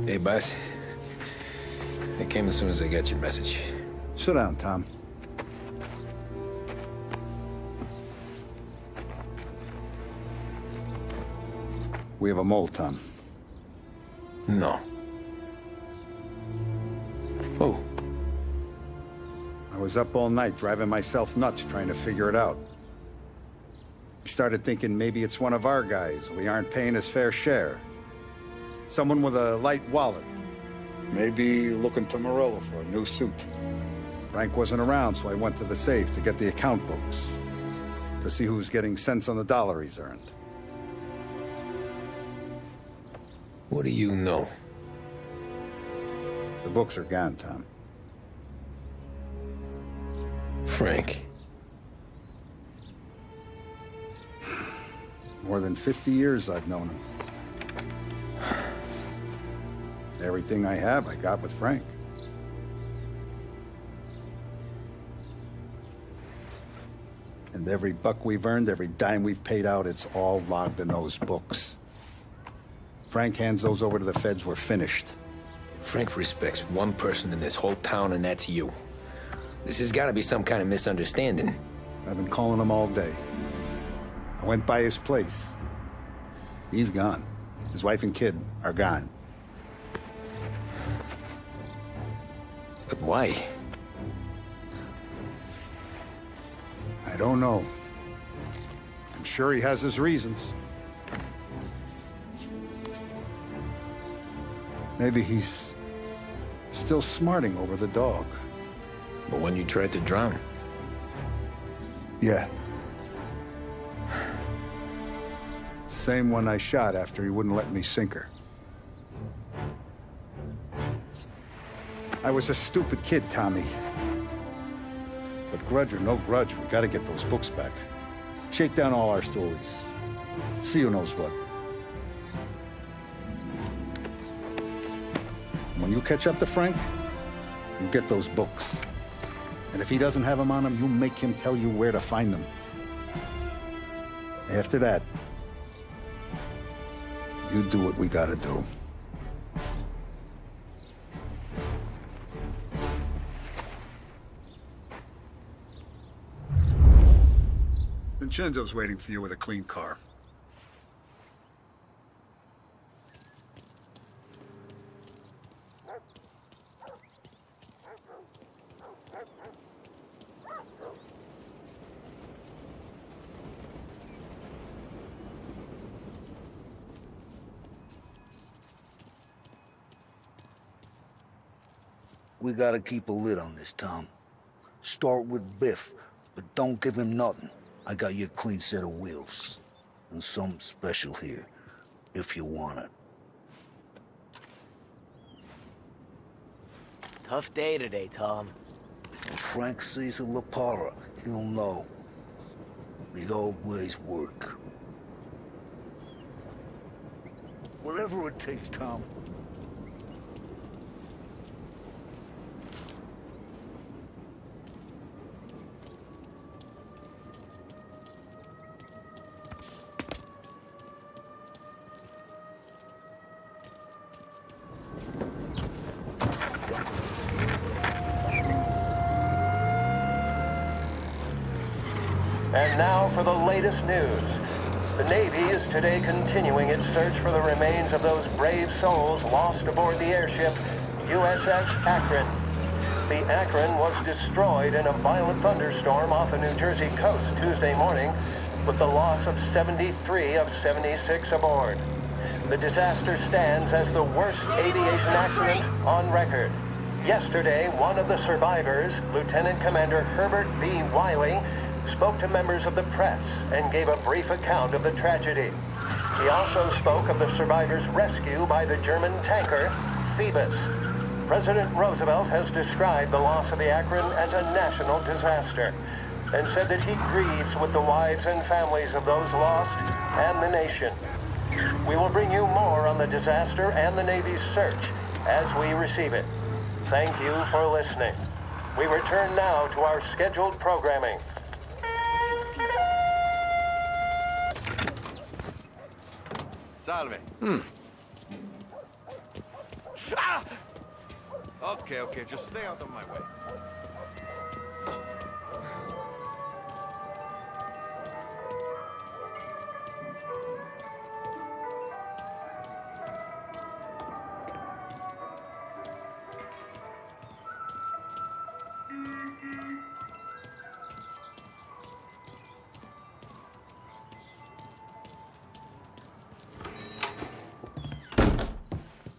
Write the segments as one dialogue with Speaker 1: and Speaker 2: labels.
Speaker 1: Hey, boss. I came as soon as I got your message.
Speaker 2: Sit down, Tom. We have a mole, Tom.
Speaker 1: No. Oh.
Speaker 2: I was up all night driving myself nuts trying to figure it out. I started thinking maybe it's one of our guys. We aren't paying his fair share. Someone with a light wallet. Maybe looking to Morello for a new suit. Frank wasn't around, so I went to the safe to get the account books. To see who's getting cents on the dollar he's earned.
Speaker 1: What do you know?
Speaker 2: The books are gone, Tom.
Speaker 1: Frank.
Speaker 2: More than 50 years I've known him. Everything I have, I got with Frank. And every buck we've earned, every dime we've paid out, it's all logged in those books. Frank hands those over to the feds, we're finished.
Speaker 1: Frank respects one person in this whole town, and that's you. This has got to be some kind of misunderstanding.
Speaker 2: I've been calling him all day. I went by his place. He's gone. His wife and kid are gone.
Speaker 1: But why?
Speaker 2: I don't know. I'm sure he has his reasons. Maybe he's still smarting over the dog.
Speaker 1: The one you tried to drown?
Speaker 2: Yeah. Same one I shot after he wouldn't let me sink her. I was a stupid kid, Tommy. But grudge or no grudge, we gotta get those books back. Shake down all our stories. See who knows what. When you catch up to Frank, you get those books. And if he doesn't have them on him, you make him tell you where to find them. After that, you do what we gotta do. Vincenzo's waiting for you with a clean car.
Speaker 3: We gotta keep a lid on this, Tom. Start with Biff, but don't give him nothing. I got you a clean set of wheels. And something special here, if you want it.
Speaker 4: Tough day today, Tom.
Speaker 3: When Frank sees a La Parra, he'll know. The old ways work. Whatever it takes, Tom.
Speaker 5: And now for the latest news. The Navy is today continuing its search for the remains of those brave souls lost aboard the airship USS Akron. The Akron was destroyed in a violent thunderstorm off the New Jersey coast Tuesday morning, with the loss of 73 of 76 aboard. The disaster stands as the worst aviation accident on record. Yesterday, one of the survivors, Lieutenant Commander Herbert B. Wiley, spoke to members of the press and gave a brief account of the tragedy. He also spoke of the survivors' rescue by the German tanker Phoebus. President Roosevelt has described the loss of the Akron as a national disaster and said that he grieves with the wives and families of those lost and the nation. We will bring you more on the disaster and the Navy's search as we receive it. Thank you for listening. We return now to our scheduled programming.
Speaker 6: Salve. Ah! Okay, just stay out of my way.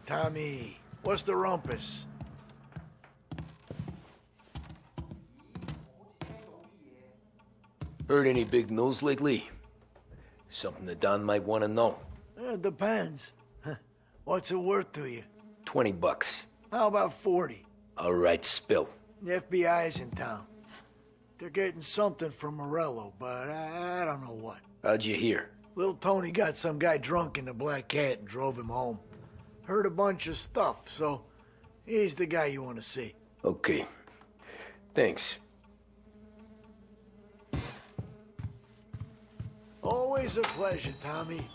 Speaker 7: Tommy, what's the rumpus?
Speaker 1: Heard any big news lately? Something that Don might want to know.
Speaker 7: It depends. What's it worth to you?
Speaker 1: $20.
Speaker 7: How about 40?
Speaker 1: All right, spill.
Speaker 7: The FBI's in town. They're getting something from Morello, but I don't know what.
Speaker 1: How'd you hear?
Speaker 7: Little Tony got some guy drunk in the Black Cat and drove him home. Heard a bunch of stuff, so he's the guy you want to see.
Speaker 1: Okay. Thanks.
Speaker 7: Always a pleasure, Tommy.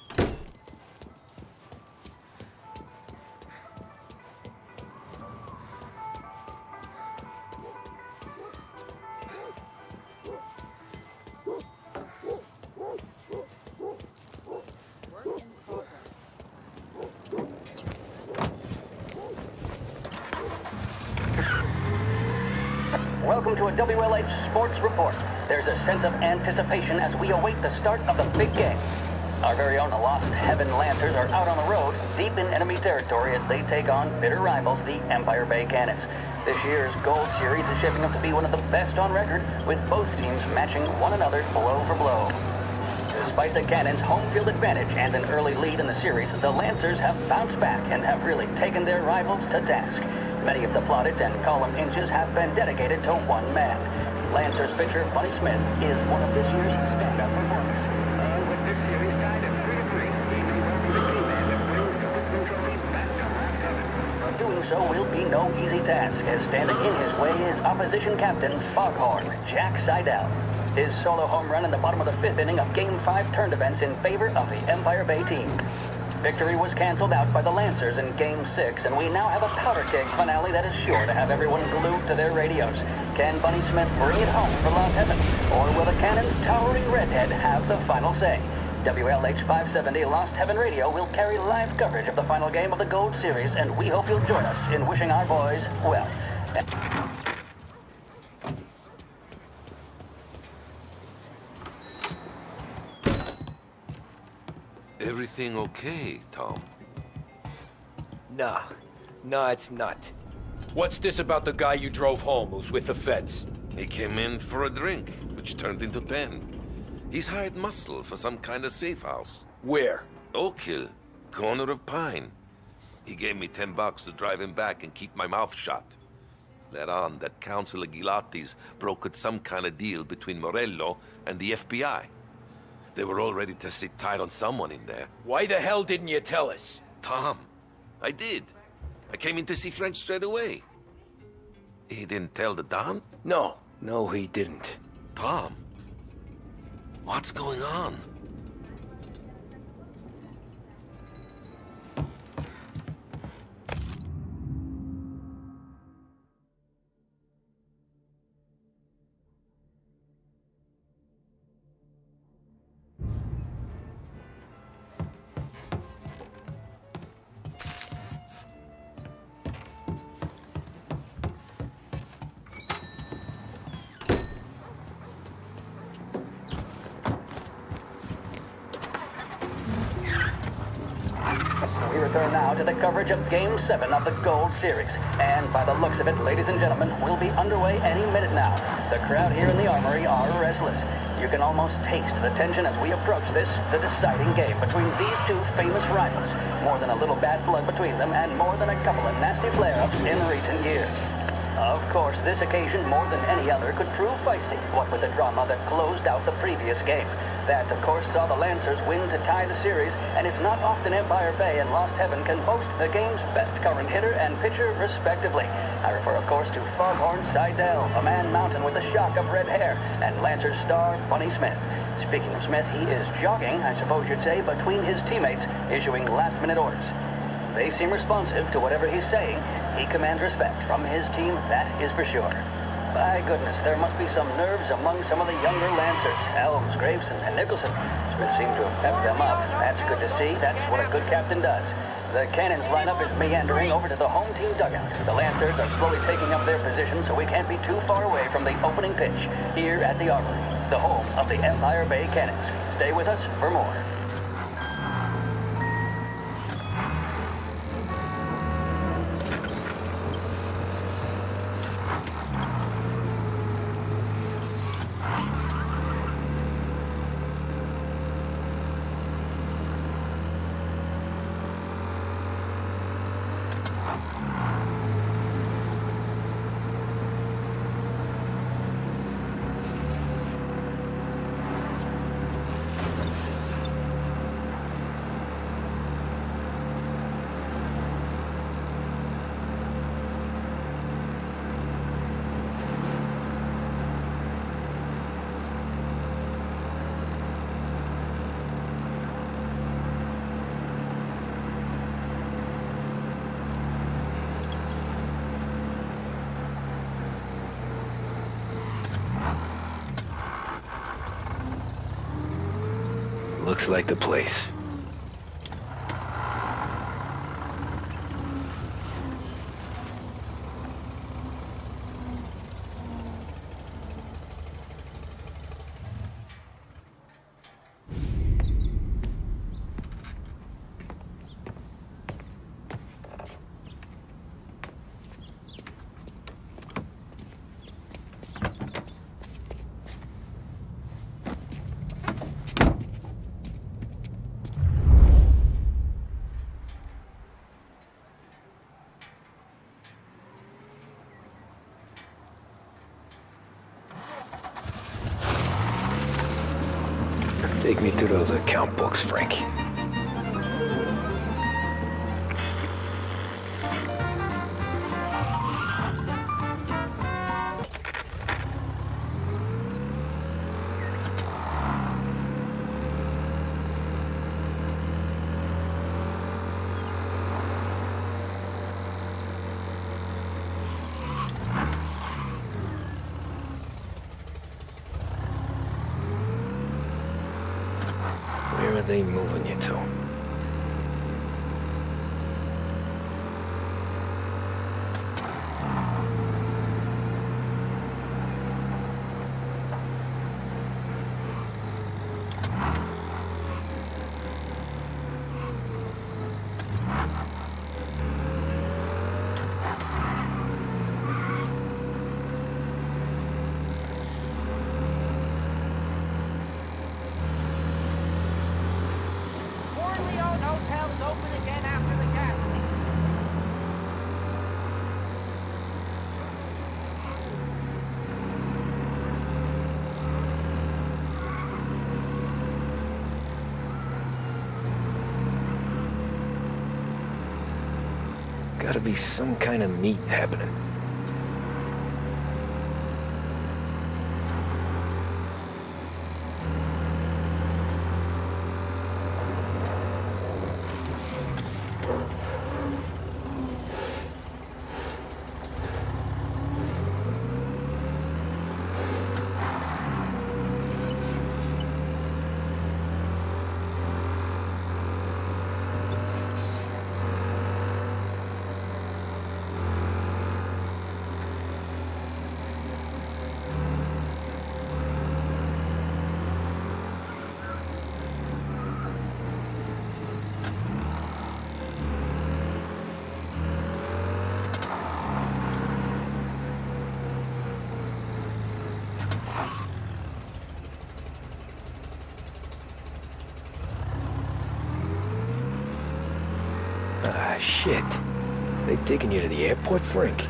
Speaker 8: Welcome to a WLH Sports Report. There's a sense of anticipation as we await the start of the big game. Our very own Lost Heaven Lancers are out on the road, deep in enemy territory as they take on bitter rivals, the Empire Bay Cannons. This year's Gold Series is shaping up to be one of the best on record, with both teams matching one another blow for blow. Despite the Cannons' home field advantage and an early lead in the series, the Lancers have bounced back and have really taken their rivals to task. Many of the plaudits and column inches have been dedicated to one man. Lancers pitcher Bunny Smith is one of this year's stand-up performers. With this series tied at 3-3, he may well be the key man that brings the Wisdom Trophy back to last heaven. But doing so will be no easy task, as standing in his way is opposition captain Foghorn Jack Seidel. His solo home run in the bottom of the fifth inning of Game 5 turned events in favor of the Empire Bay team. Victory was canceled out by the Lancers in Game 6, and we now have a powder keg finale that is sure to have everyone glued to their radios. Can Bunny Smith bring it home for Lost Heaven, or will the Cannon's towering redhead have the final say? WLH 570 Lost Heaven Radio will carry live coverage of the final game of the Gold Series, and we hope you'll join us in wishing our boys well.
Speaker 6: Everything okay, Tom?
Speaker 1: Nah, it's not. What's this about the guy you drove home who's with the feds?
Speaker 6: He came in for a drink, which turned into 10. He's hired muscle for some kind of safe house.
Speaker 1: Where?
Speaker 6: Oak Hill, corner of Pine. He gave me $10 to drive him back and keep my mouth shut. Let on that Councilor Gilatti's brokered some kind of deal between Morello and the FBI. They were all ready to sit tight on someone in there.
Speaker 1: Why the hell didn't you tell us?
Speaker 6: Tom, I did. I came in to see French straight away. He didn't tell the Don?
Speaker 1: No, he didn't.
Speaker 6: Tom, what's going on?
Speaker 8: We return now to the coverage of Game 7 of the Gold Series. And by the looks of it, ladies and gentlemen, we'll be underway any minute now. The crowd here in the Armory are restless. You can almost taste the tension as we approach this, the deciding game between these two famous rivals. More than a little bad blood between them, and more than a couple of nasty flare-ups in recent years. Of course, this occasion, more than any other, could prove feisty, what with the drama that closed out the previous game. That, of course, saw the Lancers win to tie the series, and it's not often Empire Bay and Lost Heaven can boast the game's best current hitter and pitcher, respectively. I refer, of course, to Foghorn Seidel, a man mountain with a shock of red hair, and Lancers star Bunny Smith. Speaking of Smith, he is jogging, I suppose you'd say, between his teammates, issuing last-minute orders. they seem responsive to whatever he's saying. He commands respect from his team, that is for sure. By goodness, there must be some nerves among some of the younger Lancers. Helms, Graves, and Nicholson. Smith seemed to have pepped them up. That's good to see. That's what a good captain does. The cannons lineup is meandering over to the home team dugout. The Lancers are slowly taking up their position, so we can't be too far away from the opening pitch here at the Armory, the home of the Empire Bay Cannons. Stay with us for more.
Speaker 1: Looks like the place. Take me to those account books, Frank. Where are they moving you to?
Speaker 9: Hotel's open again after the gas leak.
Speaker 1: Gotta be some kind of meet happening. Ah, shit. They taking you to the airport, Frank?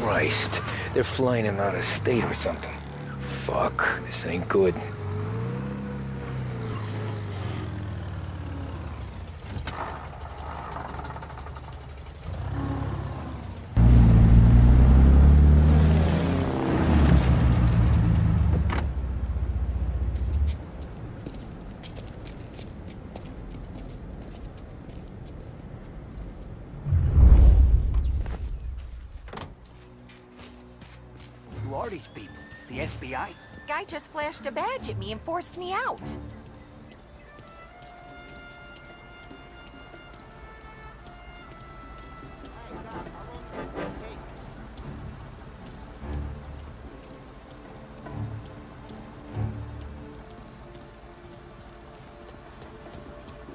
Speaker 1: Christ. They're flying him out of state or something. Fuck, this ain't good.
Speaker 4: Who are these people? The FBI?
Speaker 10: Guy just flashed a badge at me and forced me out.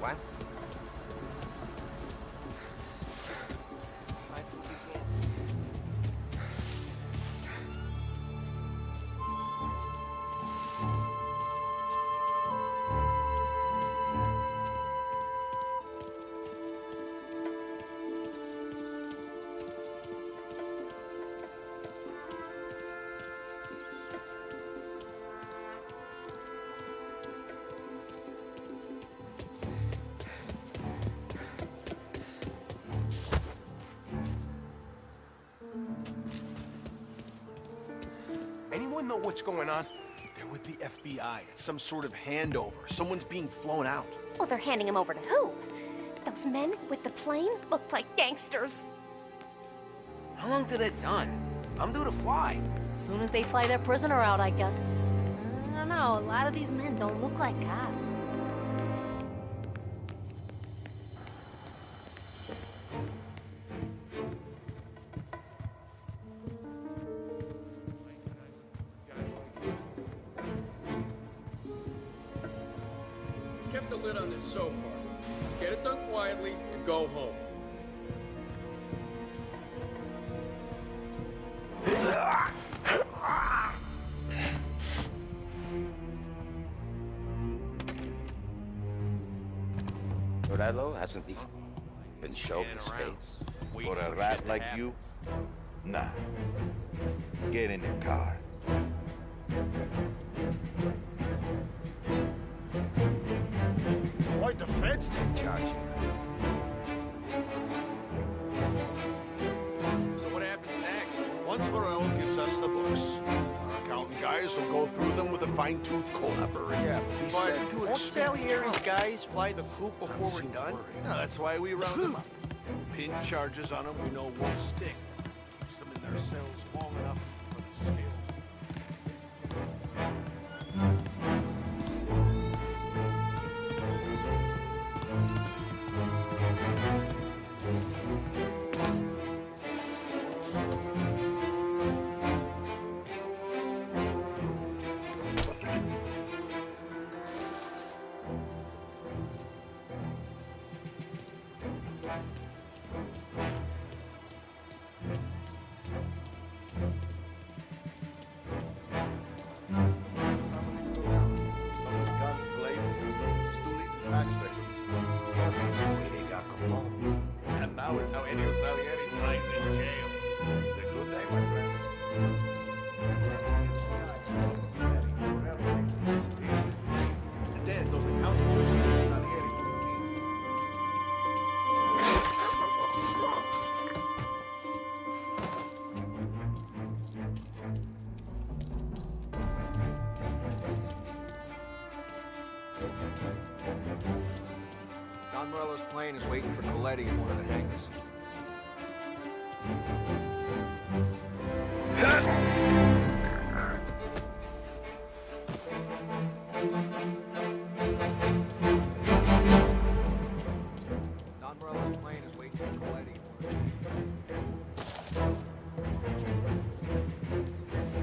Speaker 4: What?
Speaker 11: Anyone know what's going on? They're with the FBI. It's some sort of handover. Someone's being flown out.
Speaker 10: Well, they're handing him over to who? Those men with the plane looked like gangsters.
Speaker 4: How long till they're done? I'm due to fly.
Speaker 12: As soon as they fly their prisoner out, I guess. I don't know, a lot of these men don't look like cops.
Speaker 13: Kept the lid on this so far. Let's get it done quietly and go home.
Speaker 14: Morello hasn't even shown his face. For a rat like you? Nah. Get in your car.
Speaker 11: Why'd the feds take charge here?
Speaker 13: So what happens next?
Speaker 11: Once Morello gives us the books, our accountant guys will go through them with a fine-tooth comb.
Speaker 4: Yeah,
Speaker 11: He
Speaker 4: but
Speaker 11: said to
Speaker 4: won't
Speaker 11: expect
Speaker 4: Salieri's
Speaker 11: trouble.
Speaker 4: guys fly the coop before we're done?
Speaker 11: No, that's why we round them up. Pin charges on them we know won't stick. Keeps them in their cells long enough for the scales. Guns blazing, stoolies and tax records.
Speaker 4: Boy, they got Capone.
Speaker 11: And now is how Ennio Salieri dies in jail. It's a good day, my friend. And then those accounting boys give Salieri for his team.
Speaker 13: Don Morello's plane is waiting for Coletti in one of the hangars. Don Morello's plane is waiting for Coletti in one of the hangars.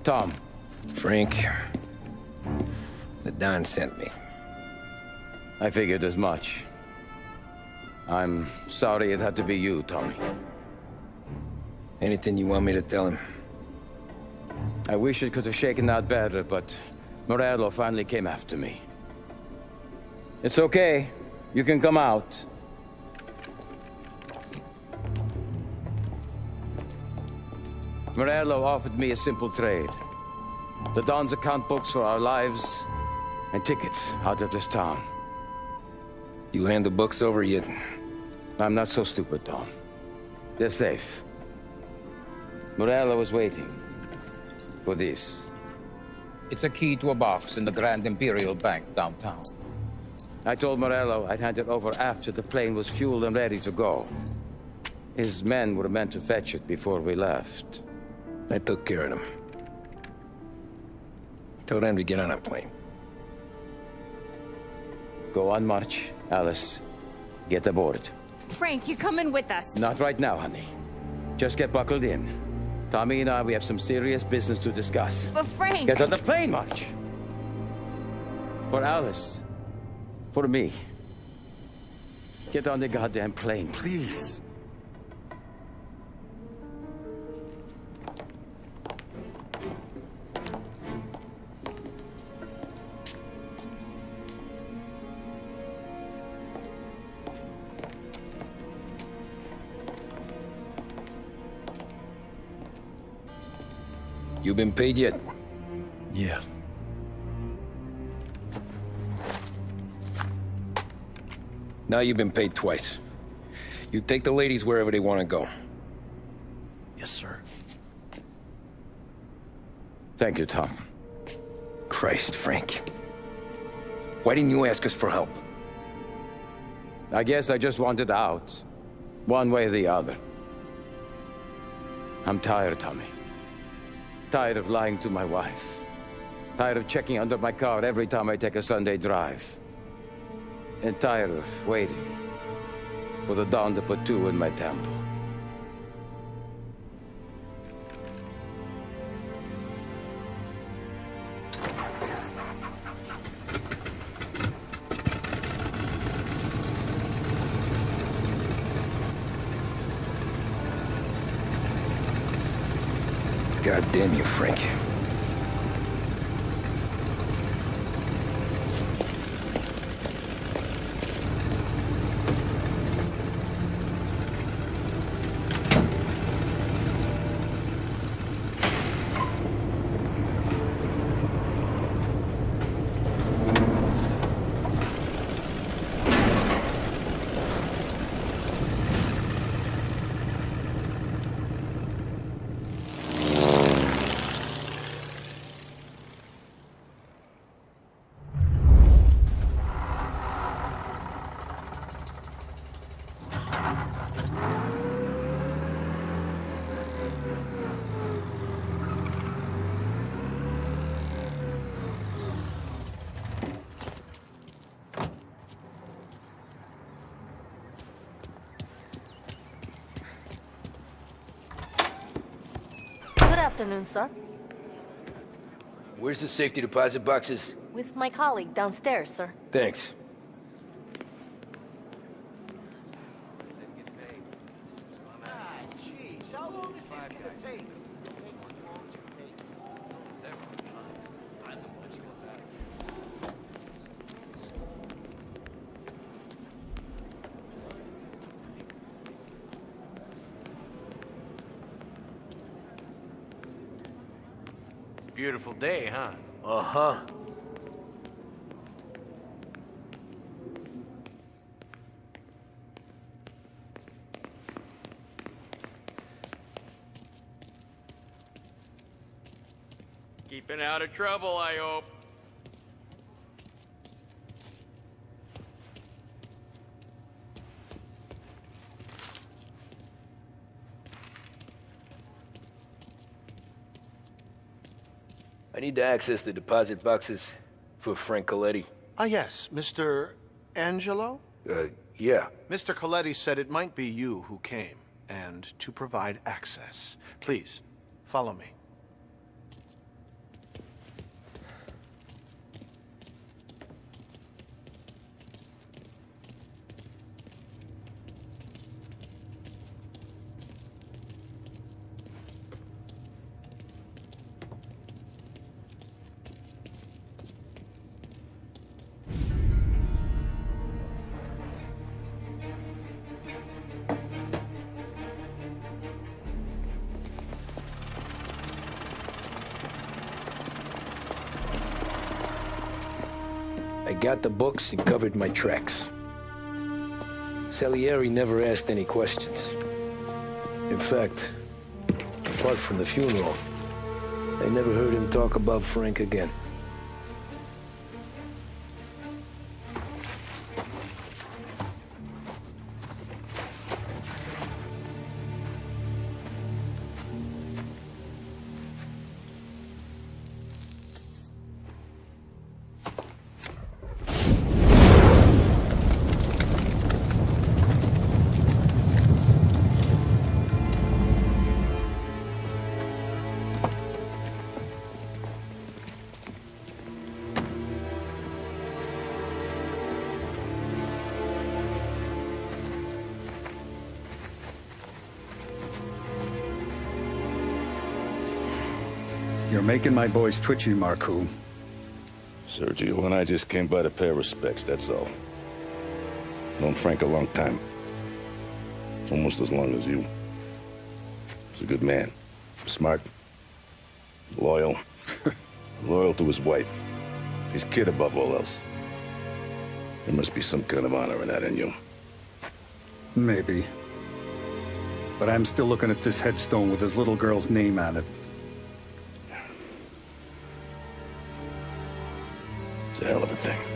Speaker 15: Tom.
Speaker 1: Frank. The Don sent me.
Speaker 15: I figured as much. I'm sorry it had to be you, Tommy.
Speaker 1: Anything you want me to tell him?
Speaker 15: I wish it could have shaken out better, but Morello finally came after me. It's okay. You can come out. Morello offered me a simple trade. The Don's account books for our lives and tickets out of this town.
Speaker 1: You hand the books over yet?
Speaker 15: I'm not so stupid, Don. They're safe. Morello was waiting for this.
Speaker 16: It's a key to a box in the Grand Imperial Bank downtown.
Speaker 15: I told Morello I'd hand it over after the plane was fueled and ready to go. His men were meant to fetch it before we left.
Speaker 1: I took care of them. Told them to get on a plane.
Speaker 15: Go on, March. Alice, get aboard.
Speaker 17: Frank, you're coming with us.
Speaker 15: Not right now, honey. Just get buckled in. Tommy and I, we have some serious business to discuss.
Speaker 17: But Frank...
Speaker 15: Get on the plane, March! For Alice. For me. Get on the goddamn plane, please.
Speaker 1: You been paid yet?
Speaker 18: Yeah.
Speaker 1: Now you've been paid twice. You take the ladies wherever they want to go.
Speaker 18: Yes, sir.
Speaker 15: Thank you, Tom.
Speaker 1: Christ, Frank. Why didn't you ask us for help?
Speaker 15: I guess I just wanted out. One way or the other. I'm tired, Tommy. Tired of lying to my wife. Tired of checking under my car every time I take a Sunday drive. And tired of waiting for the dawn to put two in my temple.
Speaker 1: God damn you, Frank.
Speaker 12: Good afternoon, sir.
Speaker 1: Where's the safety deposit boxes?
Speaker 12: With my colleague downstairs, sir.
Speaker 1: Thanks.
Speaker 7: Jeez, how long is this gonna take?
Speaker 4: Beautiful day, huh?
Speaker 1: Uh-huh.
Speaker 4: Keeping out of trouble, I hope.
Speaker 1: I need to access the deposit boxes for Frank Coletti.
Speaker 11: Ah, yes, Mr. Angelo?
Speaker 1: Yeah.
Speaker 11: Mr. Coletti said it might be you who came, and to provide access. Please, follow me.
Speaker 1: got the books and covered my tracks. Salieri never asked any questions. In fact, apart from the funeral, I never heard him talk about Frank again.
Speaker 2: You're making my boys twitchy, Marku.
Speaker 19: Sergio and I just came by to pay respects, that's all. Known Frank a long time. Almost as long as you. He's a good man. Smart. Loyal. Loyal to his wife. His kid above all else. There must be some kind of honor in that in you.
Speaker 2: Maybe. But I'm still looking at this headstone with his little girl's name on it.
Speaker 19: It's a hell of a thing.